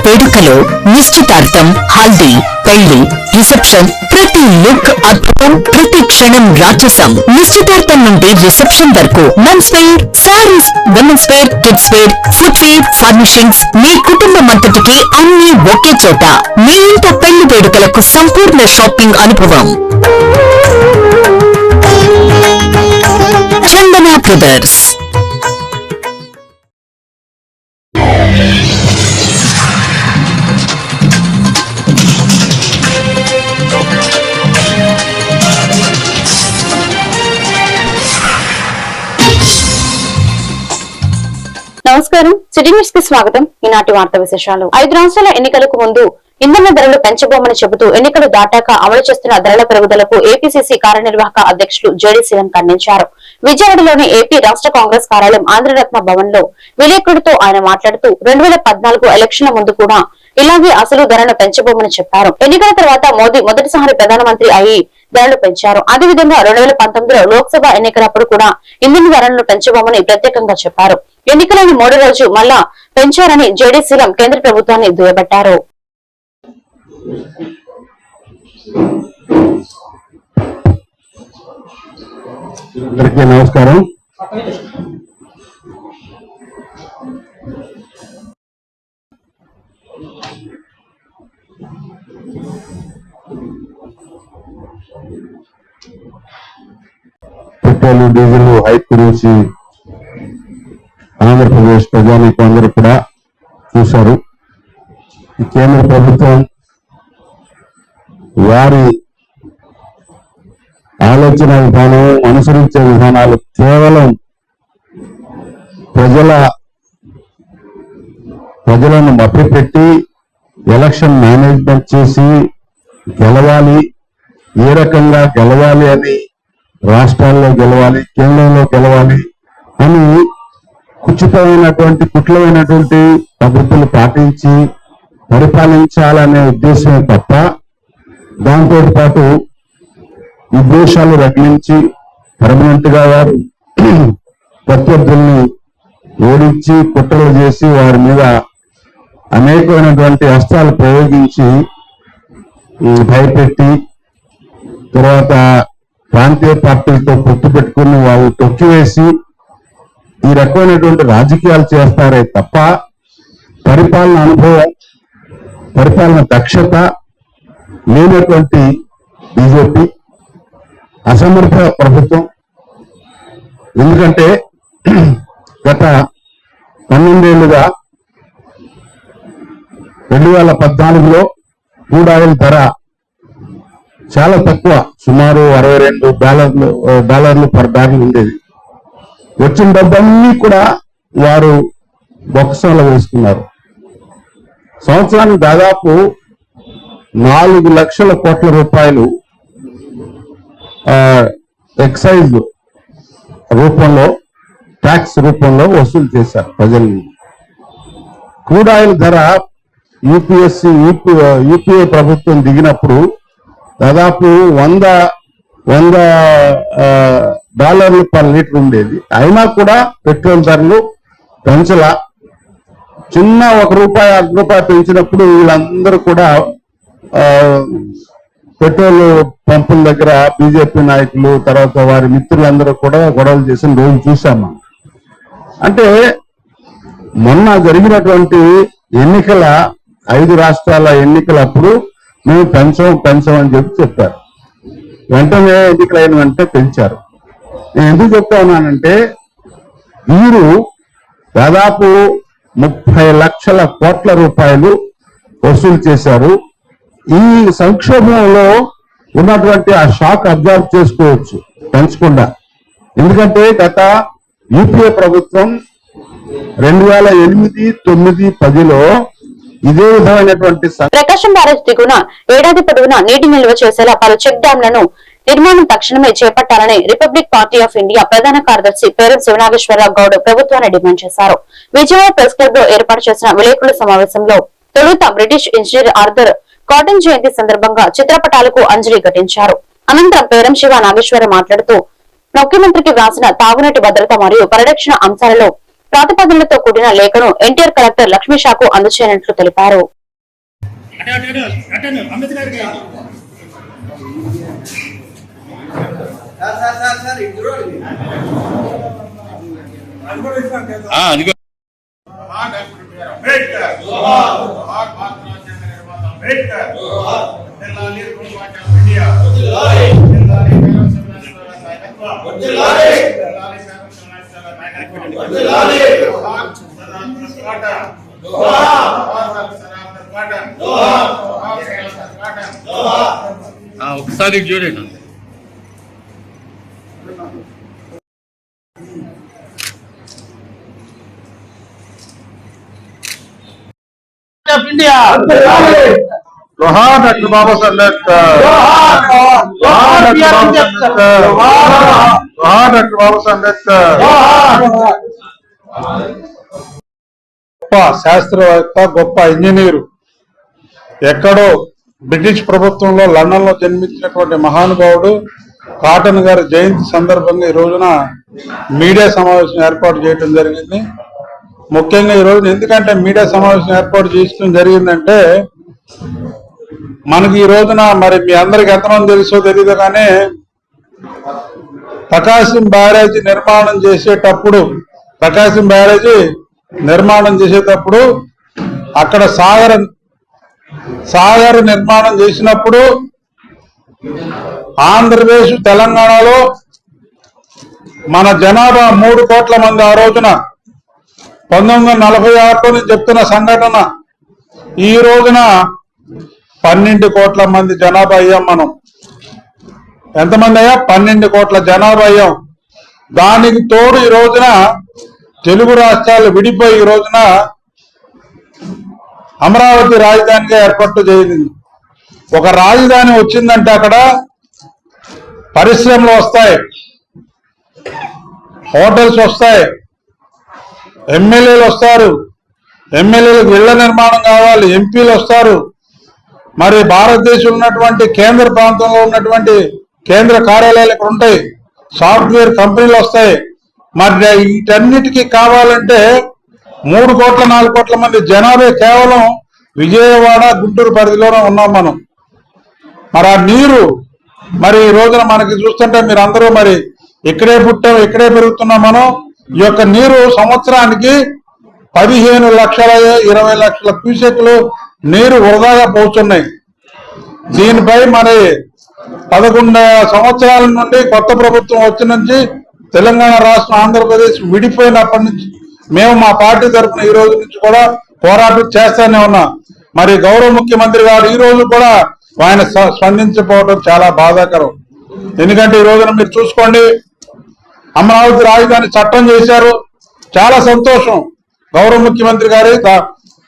వేడుకలో నిశ్చితార్థం, హల్దీ, పెళ్లి, రిసెప్షన్, ప్రతి లుక్ అద్భుతం, ప్రతి క్షణం రాజసం. నిశ్చితార్థం నుండి రిసెప్షన్ వరకు men's wear, sarees, women's wear, kids wear, footwear, furnishings, మీ కుటుంబ మద్దతుకి అన్ని ఒకే చోట. మీ ఇంట పెళ్లి వేడుకలకు సంపూర్ణ షాపింగ్ అనుభవం. చందన బ్రదర్స్. నమస్కారం, సిటీ న్యూస్ కి స్వాగతం. ఈనాటి వార్తా విశేషాలు. 5 రాష్ట్రాల ఎన్నికలకు ముందు ఇంధన ధరలు పెంచబోమని చెబుతూ ఎన్నికలు దాటాక అమలు చేస్తున్న ధరల పెరుగుదలకు ఏపీసీసీ కార్యనిర్వాహక అధ్యక్షులు జేడీ శివన్ ఖండించారు. విజయవాడలోని ఏపీ రాష్ట్ర కాంగ్రెస్ కార్యాలయం ఆంధ్రరత్న భవన్ లో విలేకరులతో ఆయన మాట్లాడుతూ 2014 ఎలక్షన్ల ముందు కూడా ఇలాగే అసలు ధరను పెంచబోమని చెప్పారు. ఎన్నికల తర్వాత మోదీ మొదటిసారి ప్రధానమంత్రి అయి ధరలు పెంచారు. అదేవిధంగా 2019లో లోక్సభ ఎన్నికలప్పుడు కూడా ఇంధన ధరలను పెంచబోమని ప్రత్యేకంగా చెప్పారు. ఎన్నికలను 3 రోజు మళ్లా పెంచారని జేడీ శివన్ కేంద్ర ప్రభుత్వాన్ని దుయ్యబట్టారు. అందరికీ నమస్కారం. పెట్రోల్, డీజిల్ హైక్ గురించి ఆంధ్రప్రదేశ్ ప్రజానీకం అందరూ కూడా చూశారు. ఈ కేంద్ర ప్రభుత్వం వారి ఆలోచన విధానం, అనుసరించే విధానాలు కేవలం ప్రజలను మభ్యపెట్టి ఎలక్షన్ మేనేజ్మెంట్ చేసి గెలవాలి, ఏ రకంగా గెలవాలి అని, రాష్ట్రాల్లో గెలవాలి, కేంద్రంలో గెలవాలి అని కుట్లమైనటువంటి పద్ధతులు పాటించి పరిపాలించాలనే ఉద్దేశమే తప్ప దాంతో పాటు విద్వేషాలు రగిలించి పర్మనెంట్ గా వారు ప్రత్యర్థుల్ని ఓడించి కుట్రలు చేసి వారి మీద అనేకమైనటువంటి అస్త్రాలు ప్రయోగించి భయపెట్టి తర్వాత ప్రాంతీయ పార్టీలతో పొత్తు పెట్టుకుని వాళ్ళు తొక్కివేసి ఈ రకమైనటువంటి రాజకీయాలు చేస్తారే తప్ప పరిపాలన అనుభవం, పరిపాలన దక్షత లేనటువంటి బీజేపీ అసమర్థ ప్రభుత్వం. ఎందుకంటే గత 12 ఏళ్లుగా 2014లో క్రూడ్ ఆయిల్ ధర చాలా తక్కువ, సుమారు $62 పర్ బ్యారెల్ ఉండేది. వచ్చిన డబ్బన్నీ కూడా వారు బొక్కసంలో వేసుకున్నారు. సంవత్సరానికి దాదాపు 4 లక్షల కోట్ల రూపాయలు ఎక్సైజ్ రూపంలో, ట్యాక్స్ రూపంలో వసూలు చేశారు ప్రజల నుండి. క్రూడ్ ఆయిల్ ధర యూపీఏ ప్రభుత్వం దిగినప్పుడు దాదాపు $100 పర్ లీటర్ ఉండేది. అయినా కూడా పెట్రోల్ ధరలు పెంచలా. చిన్న ₹1, ₹2 పెంచినప్పుడు వీళ్ళందరూ కూడా పెట్రోల్ పంపుల దగ్గర బీజేపీ నాయకులు తర్వాత వారి మిత్రులందరూ కూడా గొడవలు చేసిన రోజు చూసాము. అంటే మొన్న జరిగినటువంటి ఎన్నికల 5 రాష్ట్రాల ఎన్నికలప్పుడు మేము పెంచమని చెప్పారు. వెంటనే ఎన్నికలైన వెంటనే పెంచారు. నేను ఎందుకు చెప్తా ఉన్నానంటే వీరు దాదాపు 30 లక్షల కోట్ల రూపాయలు వసూలు చేశారు. ఈ సంక్షోభంలో ఉన్నటువంటి ఆ షాక్ అబ్జర్వ్ చేసుకోవచ్చు పెంచకుండా. ఎందుకంటే గత యూపీఏ ప్రభుత్వం 2008, 9, 10లో ఇదే విధమైనటువంటి ప్రకాశం బ్యారేజ్ దిగున ఏడాది పొడవునా నీటి నిల్వ చేసేలా పలు చెక్ డ్యాంలను నిర్మాణం తక్షణమే చేపట్టాలని రిపబ్లిక్ పార్టీ ఆఫ్ ఇండియా ప్రధాన కార్యదర్శి పేరం శివనాగేశ్వరరావు గౌడ్ ప్రభుత్వాన్ని డిమాండ్ చేశారు. విజయవాడ ప్రెస్ క్లబ్ లో ఏర్పాటు చేసిన విలేకరుల సమావేశంలో తొలుత బ్రిటిష్ ఇంజనీర్ ఆర్థర్ కాటన్ జయంతి సందర్భంగా చిత్రపటాలకు అంజలి ఘటించారు. అనంతరం పేరం శివ నాగేశ్వర మాట్లాడుతూ ముఖ్యమంత్రికి వ్రాసిన తాగునీటి భద్రత మరియు పరిరక్షణ అంశాలలో ప్రాతిపదనలతో కూడిన లేఖను ఎన్టీఆర్ కలెక్టర్ లక్ష్మీషాకు అందజేయనట్లు తెలిపారు. ఒకసారి చూడండి. इंडिया जोहार डॉक्टर बाबा साहब अंबेडकर जोहार डॉक्टर बाबा साहब अंबेडकर గొప్ప శాస్త్రవేత్త గొప్ప ఇంజనీరు ఎక్కడో బ్రిటిష్ ప్రభుత్వంలో లండన్ లో జన్మించినటువంటి మహానుభావుడు కాటన్ గారి జయంతి సందర్భంగా ఈ రోజున మీడియా సమావేశం ఏర్పాటు చేయడం జరిగింది. ముఖ్యంగా ఈ రోజున ఎందుకంటే మీడియా సమావేశం ఏర్పాటు చేయడం జరిగిందంటే మనకి ఈ రోజున మరి మీ అందరికి ఎంతమంది తెలుసో తెలియదు కానీ ప్రకాశం బ్యారేజీ నిర్మాణం చేసేటప్పుడు అక్కడ సాగర్ నిర్మాణం చేసినప్పుడు ఆంధ్రప్రదేశ్ తెలంగాణలో మన జనాభా 3 కోట్ల మంది. ఆ రోజున 1946లో నేను చెప్తున్న సంఘటన. ఈ రోజున 12 కోట్ల మంది జనాభా అయ్యాం. మనం ఎంతమంది అయ్యా? 12 కోట్ల జనాభా అయ్యాం. దానికి తోడు ఈ రోజున తెలుగు రాష్ట్రాలు విడిపోయి ఈ రోజున అమరావతి రాజధానిగా ఏర్పాటు చేయింది. ఒక రాజధాని వచ్చిందంటే అక్కడ పరిశ్రమలు వస్తాయి, హోటల్స్ వస్తాయి, ఎమ్మెల్యేలు వస్తారు, ఎమ్మెల్యేలకు ఇళ్ల నిర్మాణం కావాలి, ఎంపీలు వస్తారు. మరి భారతదేశంలో ఉన్నటువంటి కేంద్ర ప్రాంతంలో ఉన్నటువంటి కేంద్ర కార్యాలయాలు ఇక్కడ ఉంటాయి, సాఫ్ట్వేర్ కంపెనీలు వస్తాయి. మరి వీటన్నిటికీ కావాలంటే 3 కోట్ల 4 కోట్ల మంది జనాభా కేవలం విజయవాడ గుంటూరు పరిధిలోనే ఉన్నాం మనం. మరి ఆ నీరు మరి ఈ రోజున మనకి చూస్తుంటే మీరు అందరూ మరి ఇక్కడే పుట్టాం, ఇక్కడే పెరుగుతున్నాం మనం. ఈ యొక్క నీరు సంవత్సరానికి 15,20 లక్షల క్యూసెక్లు నీరు వృధాగా పోతున్నాయి. దీనిపై మరి 11 సంవత్సరాల నుండి కొత్త ప్రభుత్వం వచ్చి నుంచి తెలంగాణ రాష్ట్రం ఆంధ్రప్రదేశ్ విడిపోయినప్పటి నుంచి మేము మా పార్టీ తరఫున ఈ రోజు నుంచి కూడా పోరాటం చేస్తానే ఉన్నాం. మరి గౌరవ ముఖ్యమంత్రి గారు ఈ రోజు కూడా ఆయన స్పందించకపోవడం చాలా బాధాకరం. ఎందుకంటే ఈ రోజున మీరు చూసుకోండి, అమరావతి రాజధాని చట్టం చేశారు, చాలా సంతోషం. గౌరవ ముఖ్యమంత్రి గారి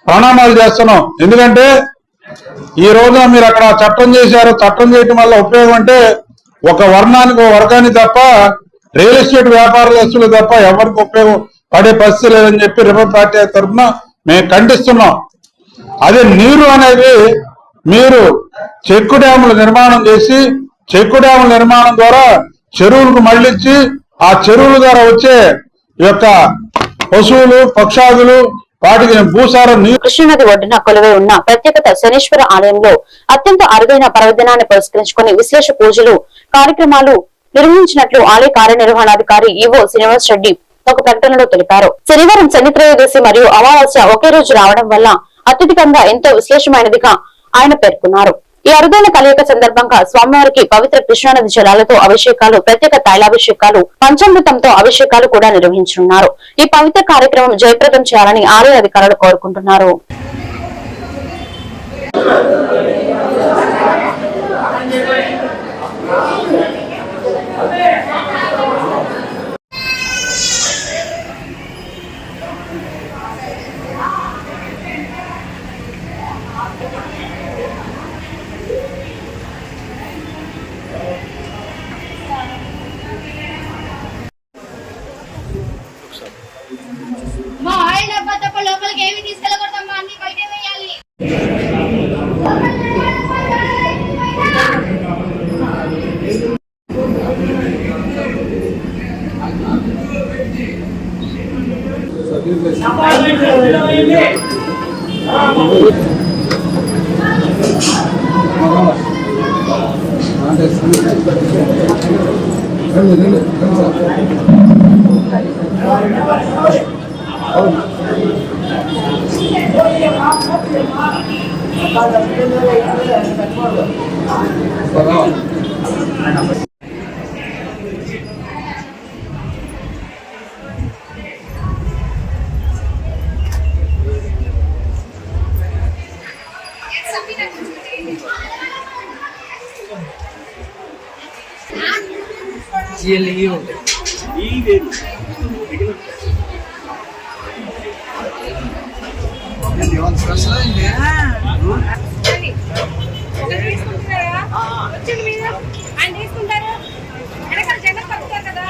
ప్రణామాలు చేస్తున్నాం. ఎందుకంటే ఈ రోజున మీరు అక్కడ చట్టం చేశారు. చట్టం చేయడం వల్ల ఉపయోగం అంటే ఒక వర్గానికి తప్ప రియల్ ఎస్టేట్ వ్యాపారస్తులు తప్ప ఎవరికి ఉపయోగం పడే పరిస్థితి లేదని చెప్పి రిపబ్లిక్ పార్టీ తరఫున మేము ఖండిస్తున్నాం. అదే నీరు అనేది మీరు చెక్కు డ్యాముల నిర్మాణం చేసి చెక్కు డ్యాముల నిర్మాణం ద్వారా చెరువులకు మళ్లించి ఆ చెరువుల ద్వారా వచ్చే యొక్క పశువులు పక్షాదులు వాటికి భూసారం కృష్ణానది ఒడ్డున కొలువై ఉన్న ప్రత్యేకత శనీశ్వర ఆలయంలో అత్యంత అరుదైన పర్వదినాన్ని పురస్కరించుకుని విశేష పూజలు కార్యక్రమాలు నిర్వహించినట్లు ఆలయ కార్యనిర్వహణాధికారి ఈవో శ్రీనివాస్ రెడ్డి ఒక ప్రకటనలో తెలిపారు. శనివారం శని త్రయోదశి మరియు అమావాస్య ఒకే రోజు రావడం వల్ల అత్యధికంగా ఎంతో విశేషమైనదిగా ఆయన పేర్కొన్నారు. ఈ అరుదైన కలయిక సందర్భంగా స్వామివారికి పవిత్ర కృష్ణానది జలాలతో అభిషేకాలు, ప్రత్యేక తైలాభిషేకాలు, పంచామృతంతో అభిషేకాలు కూడా నిర్వహించనున్నారు. ఈ పవిత్ర కార్యక్రమం జయప్రదం చేయాలని ఆలయ అధికారులు కోరుకుంటున్నారు. మా ఆయిల్ అబ్బా తప్ప లోపలికి ఏమి తీసుకెళ్ళకూడదమ్మా, అన్ని బయట వేయాలి. ఆయన తీసుకుంటారు వెనకాల జనం పడతారు కదా.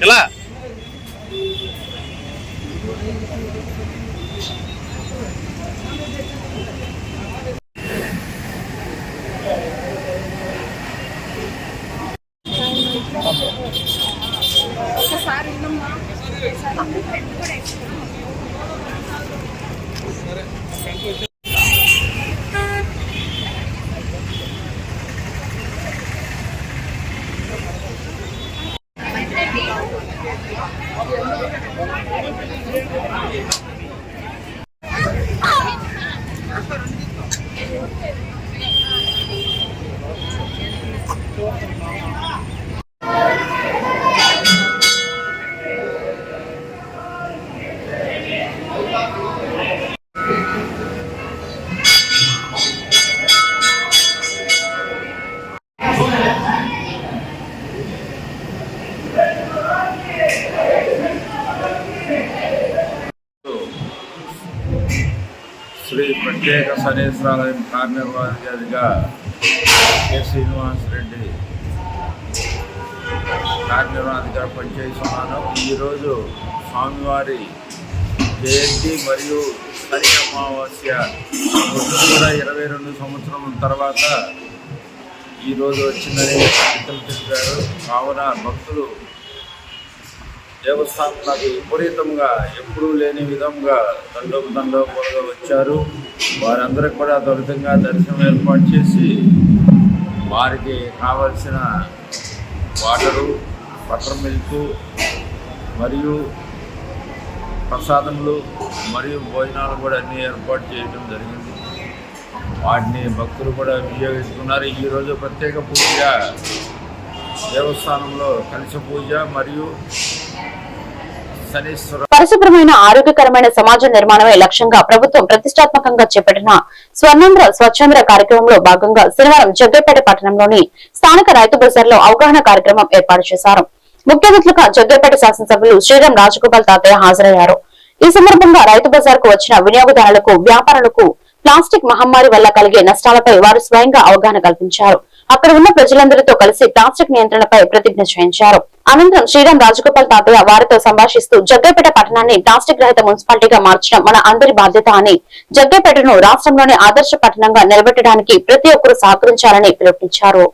ఎలా శ్రీ ప్రత్యేక శనేశ్వరాలయం కార్యనిర్వాహకుడిగా కె. శ్రీనివాస్ రెడ్డి కార్యనిర్వాహకుడిగా పనిచేస్తున్నాను. ఈరోజు స్వామివారి జయంతి మరియు శని అమావాస్య కూడా 22 సంవత్సరం తర్వాత ఈరోజు వచ్చిందని భక్తులు తెలిపారు. కావున భక్తులు దేవస్థానాలకు విపరీతంగా ఎప్పుడూ లేని విధంగా తండోపతండోపులుగా వచ్చారు. వారందరికీ కూడా త్వరితంగా దర్శనం ఏర్పాటు చేసి వారికి కావలసిన వాటరు, బటర్ మిల్క్ మరియు ప్రసాదములు మరియు భోజనాలు కూడా అన్నీ ఏర్పాటు చేయడం జరిగింది. వాటిని భక్తులు కూడా వినియోగించుకున్నారు. ఈరోజు ప్రత్యేక పూజ దేవస్థానంలో కలశ పూజ మరియు పరిశుభ్రమైన ఆరోగ్యకరమైన సమాజ నిర్మాణమే లక్ష్యంగా ప్రభుత్వం ప్రతిష్టాత్మకంగా చేపట్టిన స్వర్ణాంధ్ర స్వచ్ఛాంధ్ర కార్యక్రమంలో భాగంగా శనివారం జగ్గైపేట పట్టణంలోని స్థానిక రైతు బజార్లో అవగాహన కార్యక్రమం ఏర్పాటు చేశారు. ముఖ్య అతిథులుగా జగ్గైపేట శాసనసభ్యులు శ్రీరామ్ రాజగోపాల్ తాతయ్య హాజరయ్యారు. ఈ సందర్భంగా రైతు బజార్ కు వచ్చిన వినియోగదారులకు, వ్యాపారులకు ప్లాస్టిక్ మహమ్మారి వల్ల కలిగే నష్టాలపై వారు స్వయంగా అవగాహన కల్పించారు. అక్కడ ఉన్న ప్రజలందరితో కలిసి ప్లాస్టిక్ నియంత్రణపై ప్రతిజ్ఞ చేయించారు. అనంతరం శ్రీరామ్ రాజగోపాల్ తాతయ్య వారితో సంభాషిస్తూ జగ్గైపేట పట్టణాన్ని ప్లాస్టిక్ రహిత మున్సిపాలిటీగా మార్చడం మన అందరి బాధ్యత అని, జగ్గైపేటను రాష్ట్రంలోని ఆదర్శ పట్టణంగా నిలబెట్టడానికి ప్రతి ఒక్కరూ సహకరించాలని పిలుపునిచ్చారు.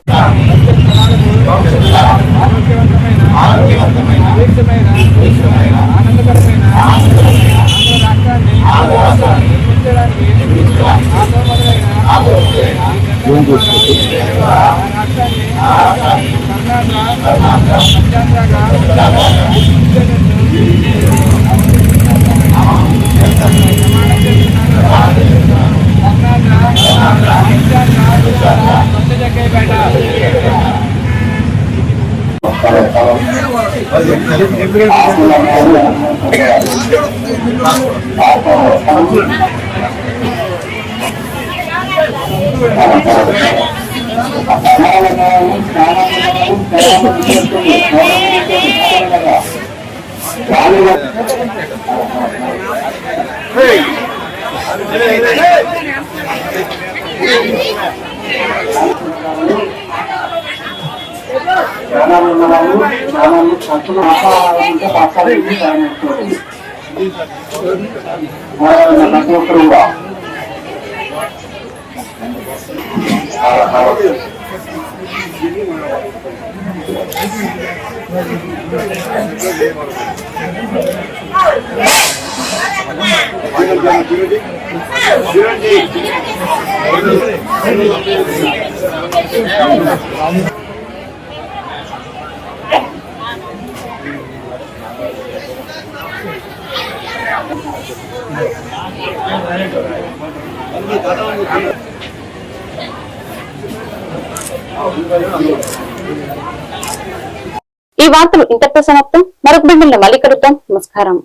ఈ వార్తలు ఇంతటితో సమాప్తం. మరొక బిడ్డల్లో మళ్ళీ కలుద్దాం. నమస్కారం.